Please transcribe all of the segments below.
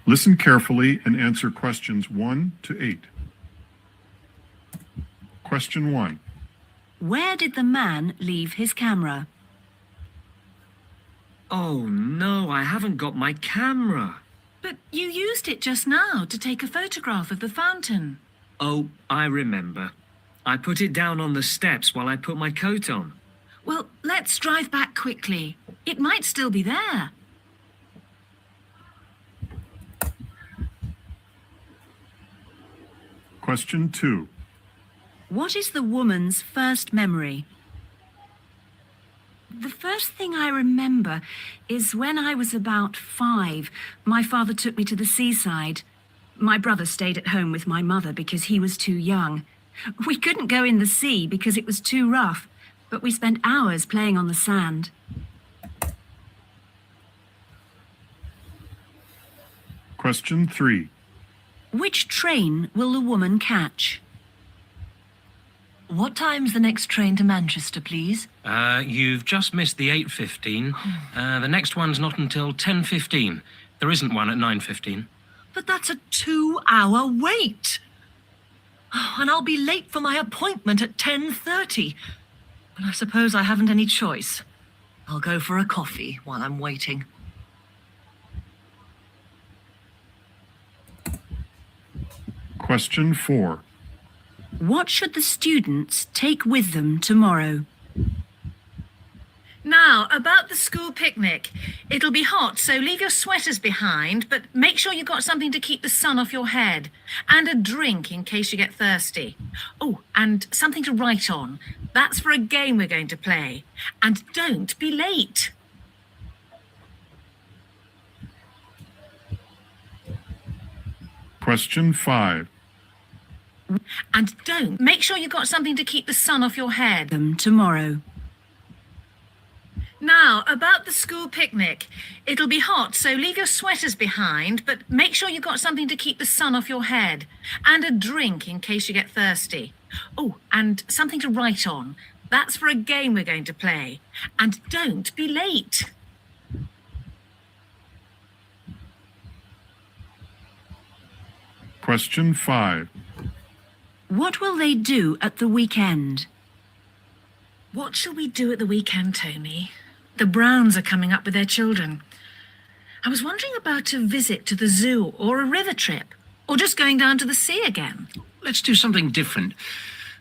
Listen carefully and answer questions 1 to 8. Question 1. Where did the man leave his camera? Oh no, I haven't got my camera. But you used it just now to take a photograph of the fountain. Oh, I remember. I put it down on the steps while I put my coat on. Well, let's drive back quickly. It might still be there. Question 2. What is the woman's first memory? The first thing I remember is when I was about 5, my father took me to the seaside. My brother stayed at home with my mother because he was too young. We couldn't go in the sea because it was too rough, but we spent hours playing on the sand. Question 3. Which train will the woman catch? What time's the next train to Manchester, please? You've just missed the 8:15. The next one's not until 10:15. There isn't one at 9:15. But that's a 2-hour wait. Oh, and I'll be late for my appointment at 10:30. Well, I suppose I haven't any choice. I'll go for a coffee while I'm waiting. Question 4. What should the students take with them tomorrow? Now, about the school picnic. It'll be hot, so leave your sweaters behind, but make sure you've got something to keep the sun off your head. And a drink in case you get thirsty. Oh, and something to write on. That's for a game we're going to play. And don't be late. Question 5. And don't. Make sure you've got something to keep the sun off your head. Them tomorrow. Now, about the school picnic. It'll be hot, so leave your sweaters behind, but make sure you've got something to keep the sun off your head. And a drink in case you get thirsty. Oh, and something to write on. That's for a game we're going to play. And don't be late. Question 5. What will they do at the weekend? What shall we do at the weekend, Tony? The Browns are coming up with their children. I was wondering about a visit to the zoo or a river trip, or just going down to the sea again. Let's do something different.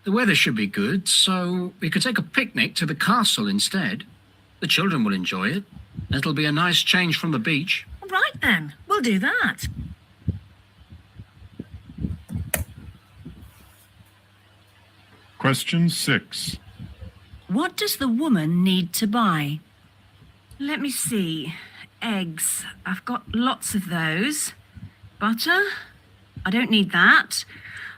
The weather should be good, so we could take a picnic to the castle instead. The children will enjoy it. It'll be a nice change from the beach. Right then, we'll do that. Question 6. What does the woman need to buy? Let me see. Eggs. I've got lots of those. Butter? I don't need that.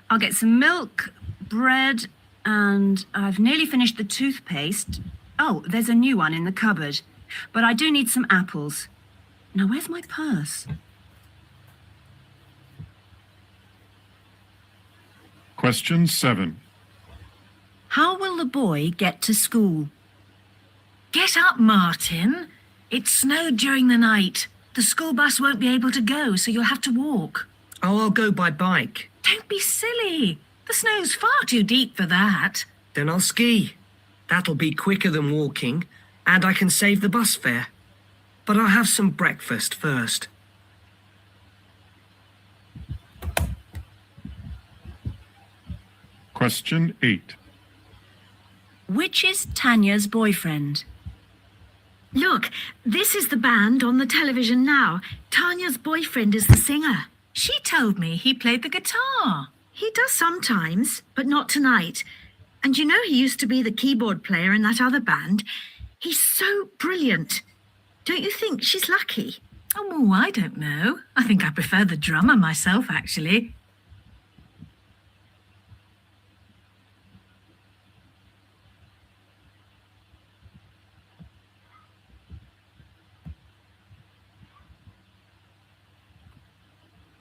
I'll get some milk, bread, and I've nearly finished the toothpaste. Oh, there's a new one in the cupboard. But I do need some apples. Now, where's my purse? Question 7. How will the boy get to school? Get up, Martin. It snowed during the night. The school bus won't be able to go, so you'll have to walk. Oh, I'll go by bike. Don't be silly. The snow's far too deep for that. Then I'll ski. That'll be quicker than walking, and I can save the bus fare. But I'll have some breakfast first. Question 8. Which is Tanya's boyfriend? Look, this is the band on the television now. Tanya's boyfriend is the singer. She told me he played the guitar. He does sometimes, but not tonight. And you know he used to be the keyboard player in that other band. He's so brilliant. Don't you think she's lucky? Oh, I don't know. I think I prefer the drummer myself, actually.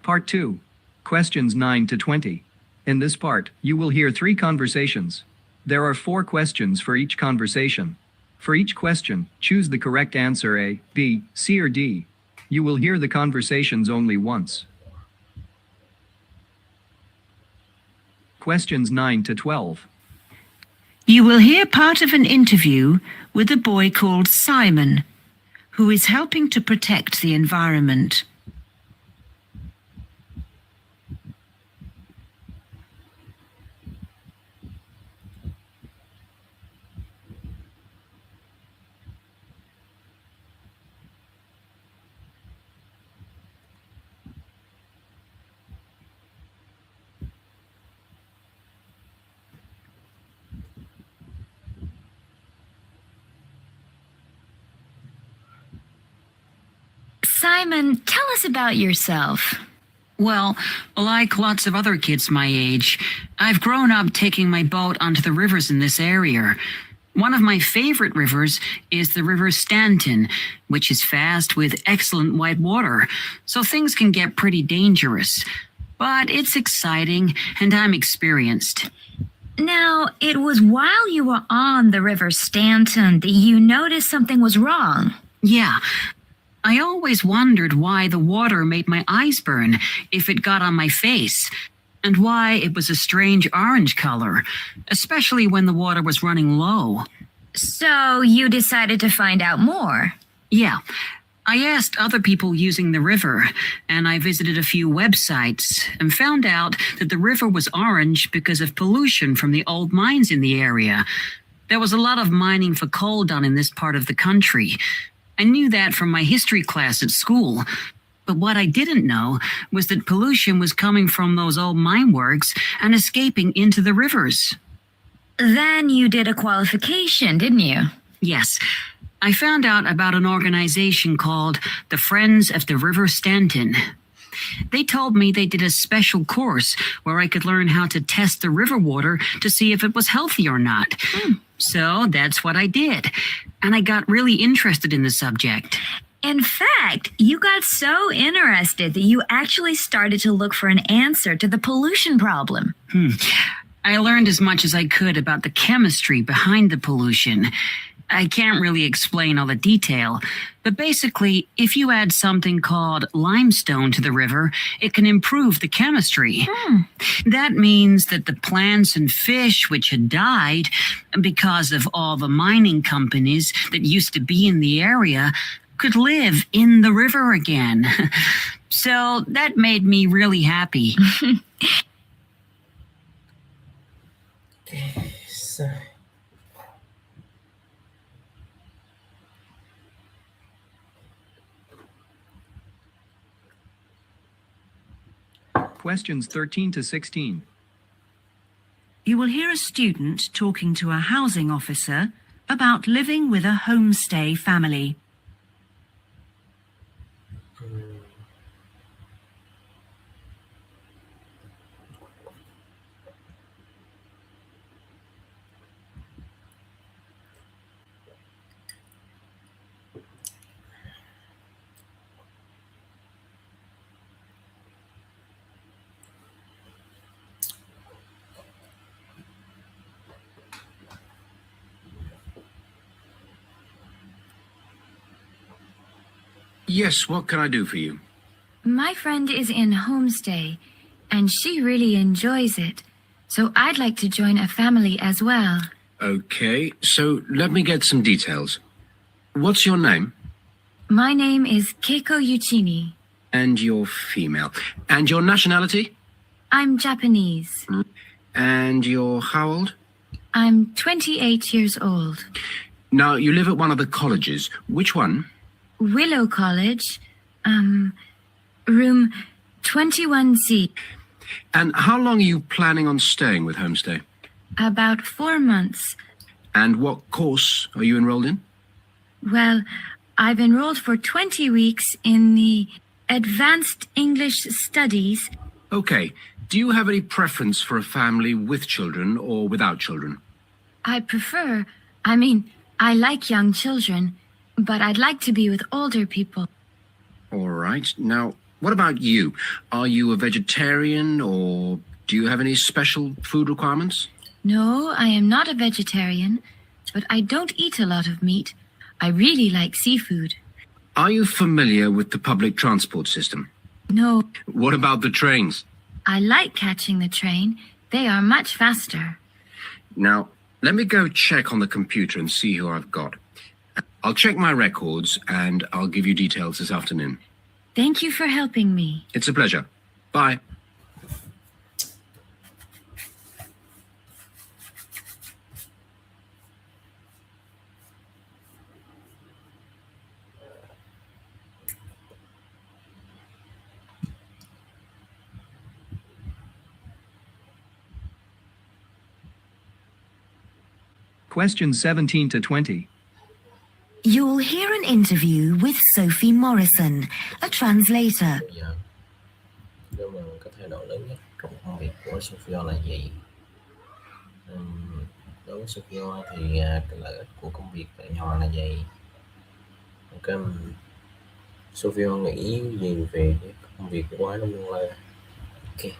Part 2. Questions 9 to 20. In this part, you will hear 3 conversations. There are 4 questions for each conversation. For each question, choose the correct answer A, B, C, or D. You will hear the conversations only once. Questions 9 to 12. You will hear part of an interview with a boy called Simon, who is helping to protect the environment. Simon, tell us about yourself. Well, like lots of other kids my age, I've grown up taking my boat onto the rivers in this area. One of my favorite rivers is the River Stanton, which is fast with excellent white water, so things can get pretty dangerous. But it's exciting, and I'm experienced. Now, it was while you were on the River Stanton that you noticed something was wrong. Yeah. I always wondered why the water made my eyes burn if it got on my face, and why it was a strange orange color, especially when the water was running low. So you decided to find out more. Yeah. I asked other people using the river, and I visited a few websites and found out that the river was orange because of pollution from the old mines in the area. There was a lot of mining for coal done in this part of the country. I knew that from my history class at school, but what I didn't know was that pollution was coming from those old mine works and escaping into the rivers. Then you did a qualification, didn't you? Yes. I found out about an organization called the Friends of the River Stanton. They told me they did a special course where I could learn how to test the river water to see if it was healthy or not. So that's what I did. And I got really interested in the subject. In fact, you got so interested that you actually started to look for an answer to the pollution problem. I learned as much as I could about the chemistry behind the pollution. I can't really explain all the detail, but basically, if you add something called limestone to the river, it can improve the chemistry. That means that the plants and fish which had died because of all the mining companies that used to be in the area could live in the river again. So that made me really happy. So, Questions 13 to 16. You will hear a student talking to a housing officer about living with a homestay family. Yes, what can I do for you? My friend is in homestay, and she really enjoys it. So I'd like to join a family as well. Okay, so let me get some details. What's your name? My name is Keiko Yuchini. And you're female. And your nationality? I'm Japanese. And you're how old? I'm 28 years old. Now, you live at one of the colleges. Which one? Willow College, room 21C. And how long are you planning on staying with Homestay? About 4 months. And what course are you enrolled in? Well, I've enrolled for 20 weeks in the Advanced English Studies. Okay. Do you have any preference for a family with children or without children? I like young children, but I'd like to be with older people. All right. Now, what about you? Are you a vegetarian or do you have any special food requirements? No, I am not a vegetarian, but I don't eat a lot of meat. I really like seafood. Are you familiar with the public transport system? No, What about the trains? I like catching the train. They are much faster. Now, let me go check on the computer and see who I've got. I'll check my records and I'll give you details this afternoon. Thank you for helping me. It's a pleasure. Bye. Questions 17 to 20. You'll hear an interview with Sophie Morrison, a translator. Bây giờ, nhưng mà cái thay đổi lớn nhất trong công việc của Sophia là gì? Đối với Sophia thì cái lợi ích của công việc tại nhà là gì? Cái Sophia nghĩ gì về cái công việc của quái trong là ok.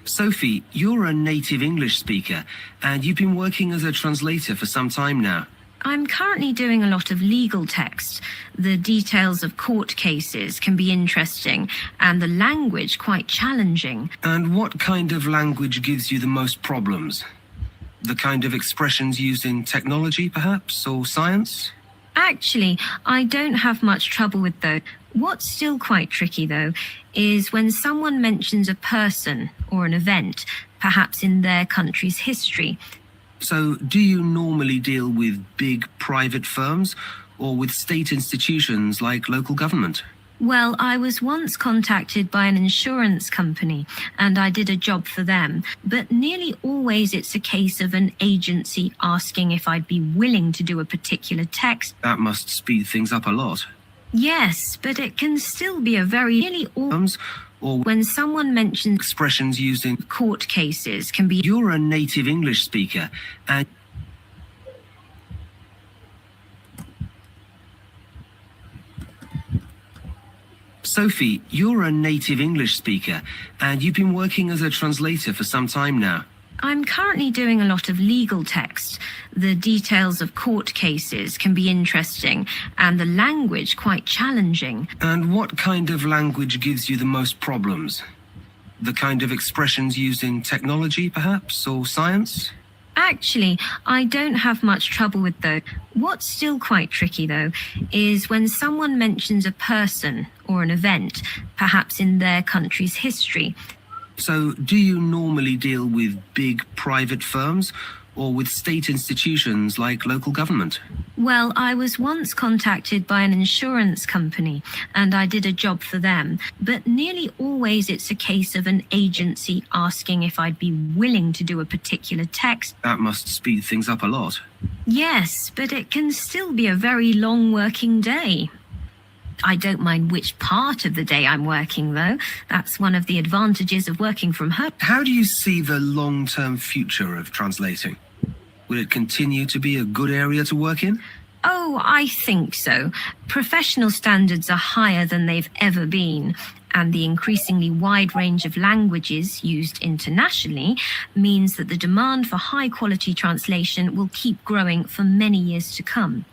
Sophie, you're a native English speaker, and you've been working as a translator for some time now. I'm currently doing a lot of legal text. The details of court cases can be interesting, and the language quite challenging. And what kind of language gives you the most problems? The kind of expressions used in technology, perhaps, or science? Actually, I don't have much trouble with those. What's still quite tricky, though, is when someone mentions a person or an event, perhaps in their country's history. So, do you normally deal with big private firms or with state institutions like local government? Well, I was once contacted by an insurance company, and I did a job for them. But nearly always it's a case of an agency asking if I'd be willing to do a particular text. That must speed things up a lot. Yes, but it can still be a very nearly all. Or When someone mentions expressions used in court cases can be. You're a native English speaker, and Sophie, you're a native English speaker, and you've been working as a translator for some time now. I'm currently doing a lot of legal text. The details of court cases can be interesting, and the language quite challenging. And what kind of language gives you the most problems? The kind of expressions used in technology, perhaps, or science? Actually, I don't have much trouble with those. What's still quite tricky, though, is when someone mentions a person or an event, perhaps in their country's history. So, do you normally deal with big private firms or with state institutions like local government? Well, I was once contacted by an insurance company, and I did a job for them. But nearly always it's a case of an agency asking if I'd be willing to do a particular text. That must speed things up a lot. Yes, but it can still be a very long working day. I don't mind which part of the day I'm working, though. That's one of the advantages of working from home. How do you see the long-term future of translating? Will it continue to be a good area to work in? Oh, I think so. Professional standards are higher than they've ever been, and the increasingly wide range of languages used internationally means that the demand for high-quality translation will keep growing for many years to come.